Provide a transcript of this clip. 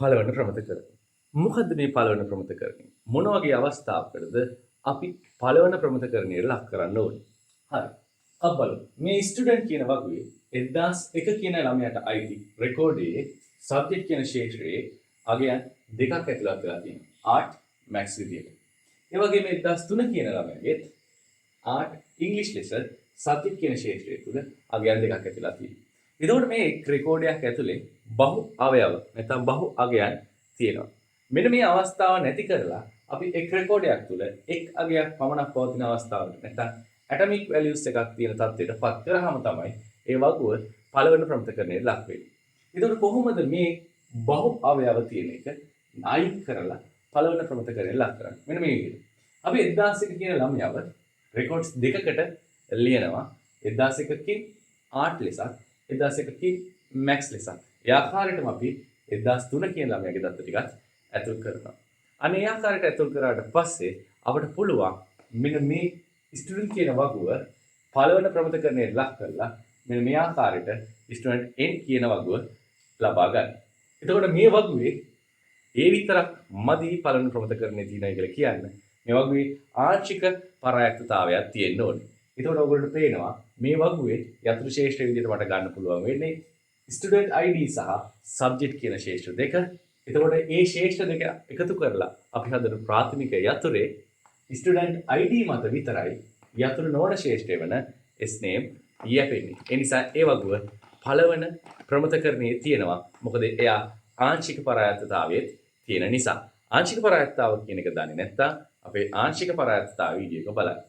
පළවන ප්‍රමතකරණය. මොකද්ද මේ පළවන ප්‍රමතකරණය? මොන වගේ අවස්ථාවකටද අපි පළවන ප්‍රමතකරණයට ලක් කරන්න ඕනේ? හරි. අපි බලමු. මේ ස්ටුඩන්ට් කියන වගුවේ 1001 කියන ළමයාට අයිති රෙකෝඩයේ සබ්ජෙක්ට් කියන ක්ෂේත්‍රයේ අගයන් දෙකක් ඇතුළත් වෙලා තියෙනවා. ආර්ට් මැත්ස් විදියට. ඒ වගේම 1003 කියන ළමයාගෙත් ආර්ට් ඉංග්‍රීසි ලෙස සබ්ජෙක්ට් කියන ක්ෂේත්‍රය තුළ අගයන් දෙකක් ඇතුළත් තියෙනවා. එතකොට මේ එක් රෙකෝඩයක් ඇතුලේ බහු අවයව නැත්නම් බහු අගයන් තියෙනවා. මෙන්න මේ අවස්ථාව නැති කරලා අපි එක් රෙකෝඩයක් තුළ එක් අගයක් පමණක් පවතින අවස්ථාවකට නැත්නම් ඇටොමික් වැලියුස් එකක් තියෙන තත්ත්වයට පත් කරාම තමයි ඒ වගුව පළවෙනි ප්‍රමතකරණයට ලක් වෙන්නේ. එතකොට කොහොමද මේ බහු අවයව තියෙන එක අයින් කරලා පළවෙනි ප්‍රමතකරණයට ලක් කරන්නේ? මෙන්න මේ විදිහට. අපි 1001 කියන ළමයාව රෙකෝඩ්ස් දෙකකට ලියනවා. 1001කින් ආර්ට් ලෙසක් 1001කින් මැත්ස් ලෙසක්. ඒ ආකාරයටම අපි 1003 කියන ළමයාගේ දත්ත ටිකත් ඇතුල් කරනවා. අනේ ඒ ආකාරයට ඇතුල් කරාට පස්සේ අපිට පුළුවන් මෙන්න මේ ස්ටුඩන්ට් කියන වගුව පළවෙනි ප්‍රමතකරණයට ලක් කරලා මෙන්න මේ ආකාරයට ස්ටුඩන්ට් n කියන වගුව ලබා ගන්න. එතකොට මේ වගුවේ ඒ විතරක් මදි පළවෙනි ප්‍රමතකරණයේ තියෙනවා කියලා කියන්නේ. මේ වගුවේ ආංශික පරායක්තතාවයක් තියෙන්න ඕනේ. එතකොට ඔයගොල්ලන්ට පේනවා මේ වගුවේ යතුරු ශේෂ්ත්‍ර විදිහට මට ගන්න පුළුවන් වෙන්නේ ස්ටුඩන්ට් ID සහ සබ්ජෙක්ට් කියන ශේෂ්ත්‍ර දෙක. එතකොට මේ ශේෂ්ත්‍ර දෙක එකතු කරලා අපි හදන ප්‍රාථමික යතුරේ ස්ටුඩන්ට් ID මත විතරයි යතුරු නොවන ශේෂ්ත්‍රය වෙන S-name යැපෙන්නේ. ඒ නිසා ඒ වගුව පළවෙනි ප්‍රමතකරණයේ තියෙනවා. මොකද එයා ආංශික පරායක්තතාවයේ තියෙන නිසා. ආංශික පරායක්තතාව කියන එක දන්නේ නැත්නම් අපේ ආංශික පරායක්තතාව වීඩියෝ එක බලන්න.